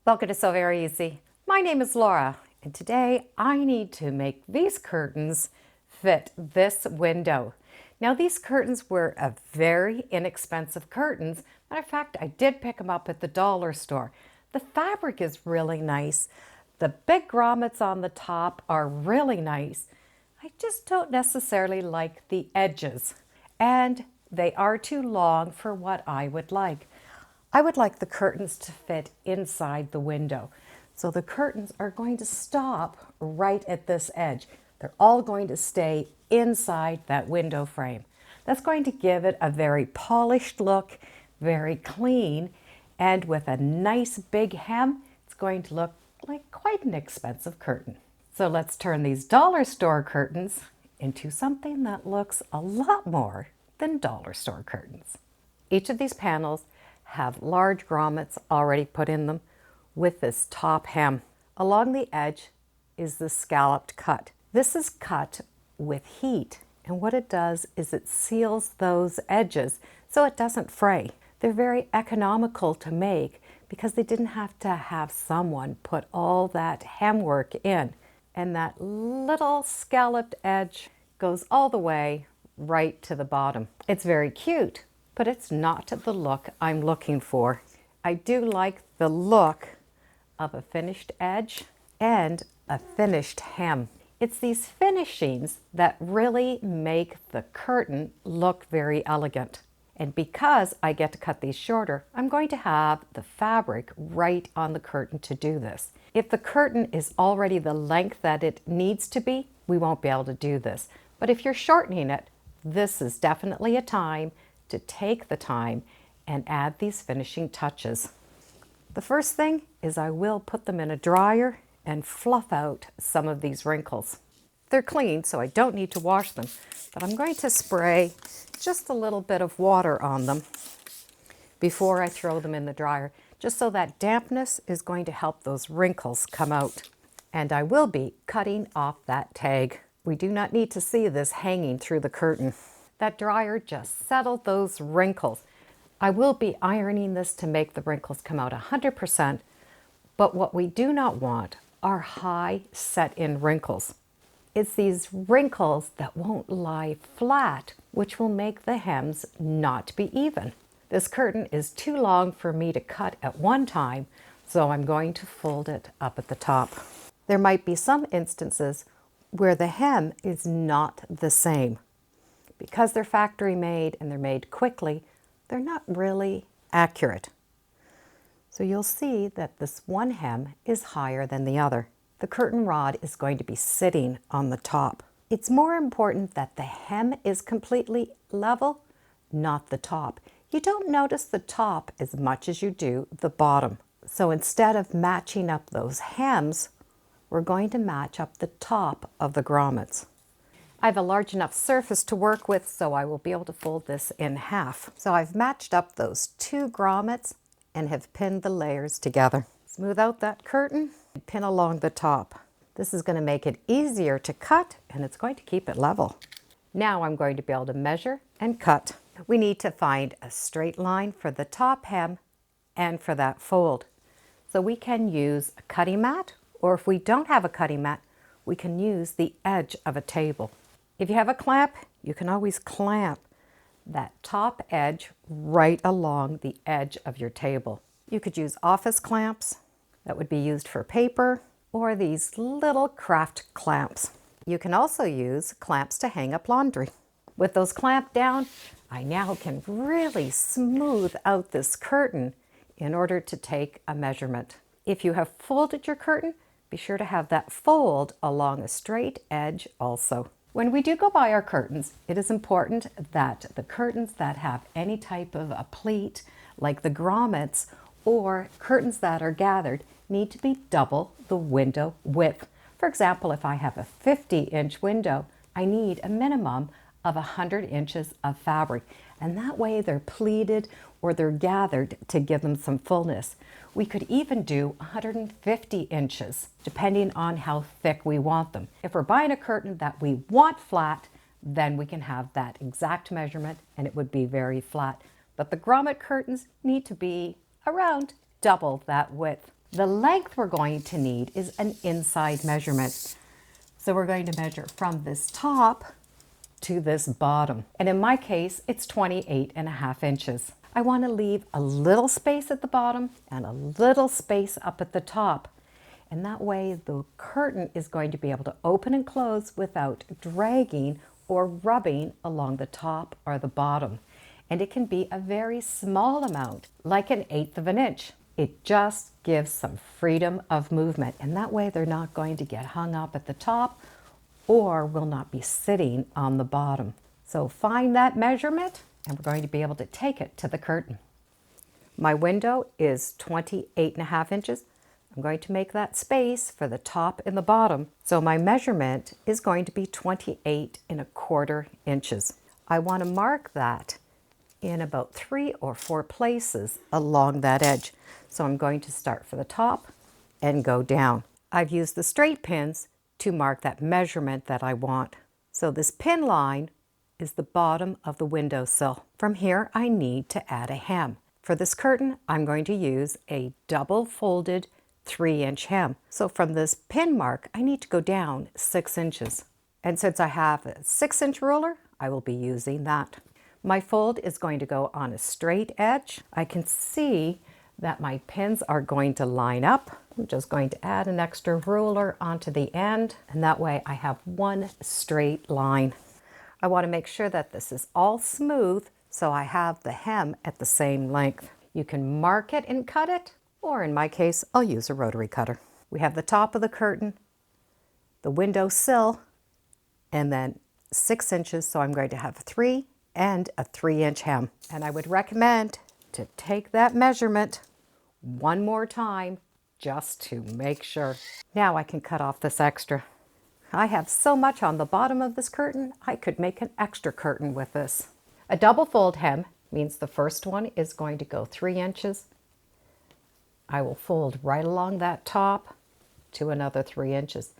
Welcome to So Very Easy. My name is Laura, and today I need to make these curtains fit this window. Now, these curtains were a very inexpensive curtains. Matter of fact, I did pick them up at the dollar store. The fabric is really nice. The big grommets on the top are really nice. I just don't necessarily like the edges, and they are too long for what I would like. I would like the curtains to fit inside the window. So the curtains are going to stop right at this edge. They're all going to stay inside that window frame. That's going to give it a very polished look, very clean, and with a nice big hem, it's going to look like quite an expensive curtain. So let's turn these dollar store curtains into something that looks a lot more than dollar store curtains. Each of these panels have large grommets already put in them with this top hem. Along the edge is the scalloped cut. This is cut with heat, and what it does is it seals those edges so it doesn't fray. They're very economical to make because they didn't have to have someone put all that hem work in. And that little scalloped edge goes all the way right to the bottom. It's very cute, but it's not the look I'm looking for. I do like the look of a finished edge and a finished hem. It's these finishings that really make the curtain look very elegant. And because I get to cut these shorter, I'm going to have the fabric right on the curtain to do this. If the curtain is already the length that it needs to be, we won't be able to do this. But if you're shortening it, this is definitely a time to take the time and add these finishing touches. The first thing is I will put them in a dryer and fluff out some of these wrinkles. They're clean, so I don't need to wash them, but I'm going to spray just a little bit of water on them before I throw them in the dryer, just so that dampness is going to help those wrinkles come out. And I will be cutting off that tag. We do not need to see this hanging through the curtain. That dryer just settled those wrinkles. I will be ironing this to make the wrinkles come out 100%, but what we do not want are high set-in wrinkles. It's these wrinkles that won't lie flat, which will make the hems not be even. This curtain is too long for me to cut at one time, so I'm going to fold it up at the top. There might be some instances where the hem is not the same. Because they're factory made and they're made quickly, they're not really accurate. So you'll see that this one hem is higher than the other. The curtain rod is going to be sitting on the top. It's more important that the hem is completely level, not the top. You don't notice the top as much as you do the bottom. So instead of matching up those hems, we're going to match up the top of the grommets. I have a large enough surface to work with, so I will be able to fold this in half. So I've matched up those two grommets and have pinned the layers together. Smooth out that curtain and pin along the top. This is going to make it easier to cut, and it's going to keep it level. Now I'm going to be able to measure and cut. We need to find a straight line for the top hem and for that fold. So we can use a cutting mat, or if we don't have a cutting mat, we can use the edge of a table. If you have a clamp, you can always clamp that top edge right along the edge of your table. You could use office clamps that would be used for paper, or these little craft clamps. You can also use clamps to hang up laundry. With those clamped down, I now can really smooth out this curtain in order to take a measurement. If you have folded your curtain, be sure to have that fold along a straight edge also. When we do go buy our curtains, it is important that the curtains that have any type of a pleat, like the grommets, or curtains that are gathered, need to be double the window width. For example, if I have a 50-inch window, I need a minimum of 100 inches of fabric, and that way they're pleated or they're gathered to give them some fullness. We could even do 150 inches, depending on how thick we want them. If we're buying a curtain that we want flat, then we can have that exact measurement and it would be very flat. But the grommet curtains need to be around double that width. The length we're going to need is an inside measurement. So we're going to measure from this top to this bottom. And in my case, it's 28.5 inches. I want to leave a little space at the bottom and a little space up at the top. And that way the curtain is going to be able to open and close without dragging or rubbing along the top or the bottom. And it can be a very small amount, like 1/8 of an inch. It just gives some freedom of movement, and that way they're not going to get hung up at the top or will not be sitting on the bottom. So find that measurement and we're going to be able to take it to the curtain. My window is 28.5 inches. I'm going to make that space for the top and the bottom. So my measurement is going to be 28.25 inches. I want to mark that in about 3 or 4 places along that edge. So I'm going to start for the top and go down. I've used the straight pins to mark that measurement that I want. So this pin line is the bottom of the windowsill. From here, I need to add a hem. For this curtain, I'm going to use a double folded 3-inch hem. So from this pin mark, I need to go down 6 inches. And since I have a 6-inch ruler, I will be using that. My fold is going to go on a straight edge. I can see that my pins are going to line up. I'm just going to add an extra ruler onto the end, and that way I have one straight line. I want to make sure that this is all smooth so I have the hem at the same length. You can mark it and cut it, or in my case, I'll use a rotary cutter. We have the top of the curtain, the window sill, and then 6 inches, so I'm going to have 3 and a 3-inch hem. And I would recommend to take that measurement one more time just to make sure. Now I can cut off this extra. I have so much on the bottom of this curtain, I could make an extra curtain with this. A double fold hem means the first one is going to go 3 inches. I will fold right along that top to another 3 inches.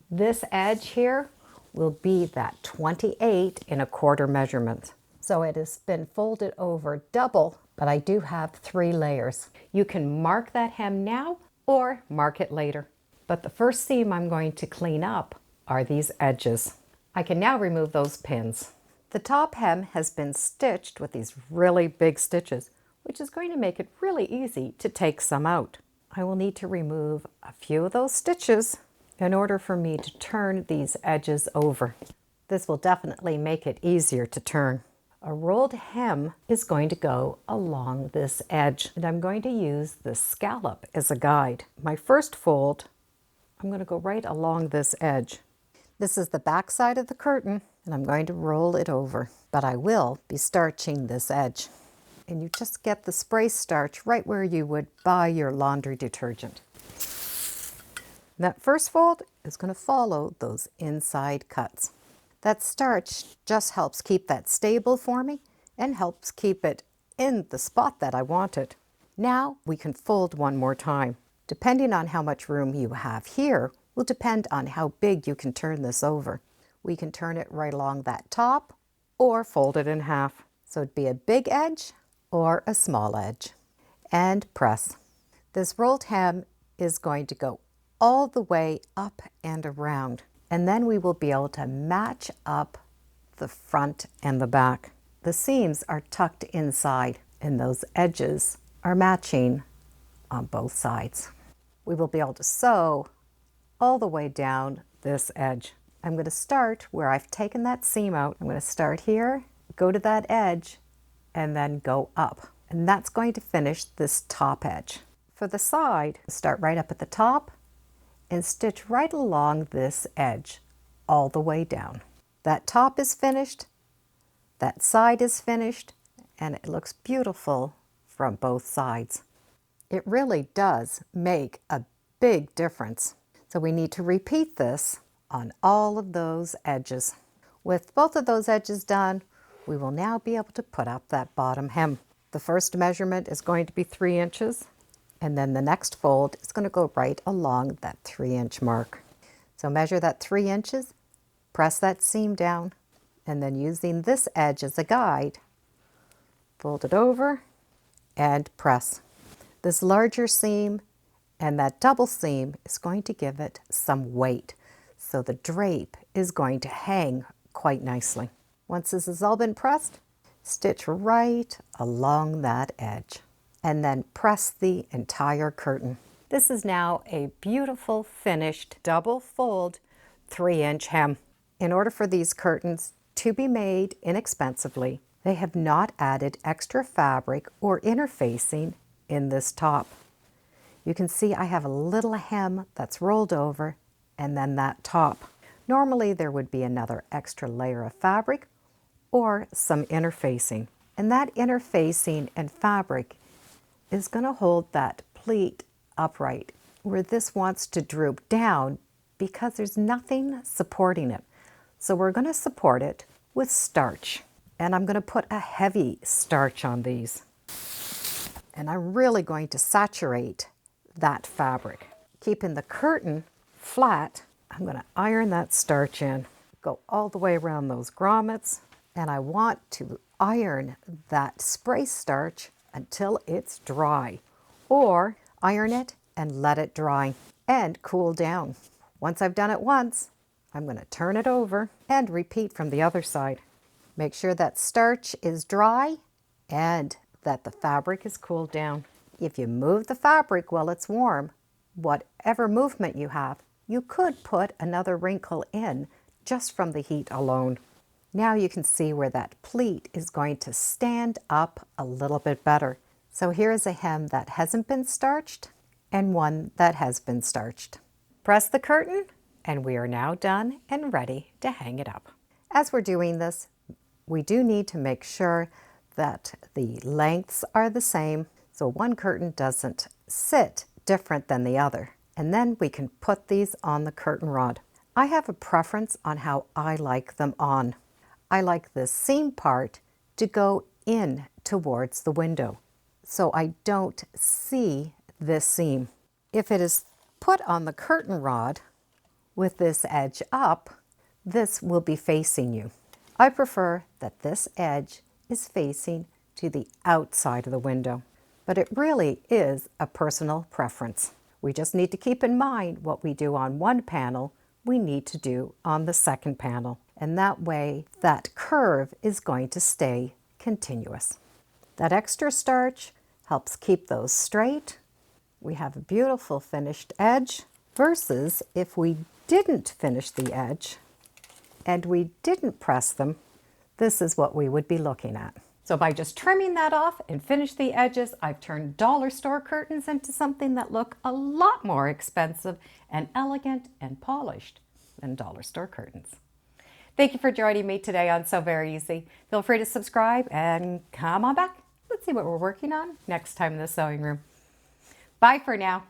This edge here will be that 28.25 measurement. So it has been folded over double, but I do have 3 layers. You can mark that hem now or mark it later. But the first seam I'm going to clean up are these edges. I can now remove those pins. The top hem has been stitched with these really big stitches, which is going to make it really easy to take some out. I will need to remove a few of those stitches in order for me to turn these edges over. This will definitely make it easier to turn. A rolled hem is going to go along this edge, and I'm going to use the scallop as a guide. My first fold, I'm going to go right along this edge. This is the back side of the curtain, and I'm going to roll it over, but I will be starching this edge. And you just get the spray starch right where you would buy your laundry detergent. That first fold is going to follow those inside cuts. That starch just helps keep that stable for me and helps keep it in the spot that I want it. Now we can fold one more time. Depending on how much room you have here will depend on how big you can turn this over. We can turn it right along that top or fold it in half. So it'd be a big edge or a small edge. And press. This rolled hem is going to go all the way up and around. And then we will be able to match up the front and the back. The seams are tucked inside and those edges are matching on both sides. We will be able to sew all the way down this edge. I'm going to start where I've taken that seam out. I'm going to start here, go to that edge, and then go up. And that's going to finish this top edge. For the side, start right up at the top and stitch right along this edge all the way down. That top is finished, that side is finished, and it looks beautiful from both sides. It really does make a big difference. So we need to repeat this on all of those edges. With both of those edges done, we will now be able to put up that bottom hem. The first measurement is going to be 3 inches. And then the next fold is going to go right along that 3-inch mark. So measure that 3 inches, press that seam down, and then using this edge as a guide, fold it over and press. This larger seam And that double seam is going to give it some weight. So the drape is going to hang quite nicely. Once this has all been pressed, stitch right along that edge and then press the entire curtain. This is now a beautiful finished double fold 3-inch hem. In order for these curtains to be made inexpensively, they have not added extra fabric or interfacing in this top. You can see I have a little hem that's rolled over and then that top. Normally there would be another extra layer of fabric or some interfacing. And that interfacing and fabric is going to hold that pleat upright, where this wants to droop down because there's nothing supporting it. So we're going to support it with starch. And I'm going to put a heavy starch on these. And I'm really going to saturate that fabric. Keeping the curtain flat, I'm going to iron that starch in, go all the way around those grommets, and I want to iron that spray starch until it's dry, or iron it and let it dry and cool down. Once I've done it once, I'm going to turn it over and repeat from the other side. Make sure that starch is dry and that the fabric is cooled down. If you move the fabric while it's warm, whatever movement you have, you could put another wrinkle in just from the heat alone. Now you can see where that pleat is going to stand up a little bit better. So here is a hem that hasn't been starched and one that has been starched. Press the curtain and we are now done and ready to hang it up. As we're doing this, we do need to make sure that the lengths are the same so one curtain doesn't sit different than the other. And then we can put these on the curtain rod. I have a preference on how I like them on. I like the seam part to go in towards the window so I don't see this seam. If it is put on the curtain rod with this edge up, this will be facing you. I prefer that this edge is facing to the outside of the window, but it really is a personal preference. We just need to keep in mind what we do on one panel, we need to do on the second panel. And that way, that curve is going to stay continuous. That extra starch helps keep those straight. We have a beautiful finished edge versus if we didn't finish the edge and we didn't press them, this is what we would be looking at. So by just trimming that off and finish the edges, I've turned dollar store curtains into something that look a lot more expensive and elegant and polished than dollar store curtains. Thank you for joining me today on Sew Very Easy. Feel free to subscribe and come on back. Let's see what we're working on next time in the sewing room. Bye for now.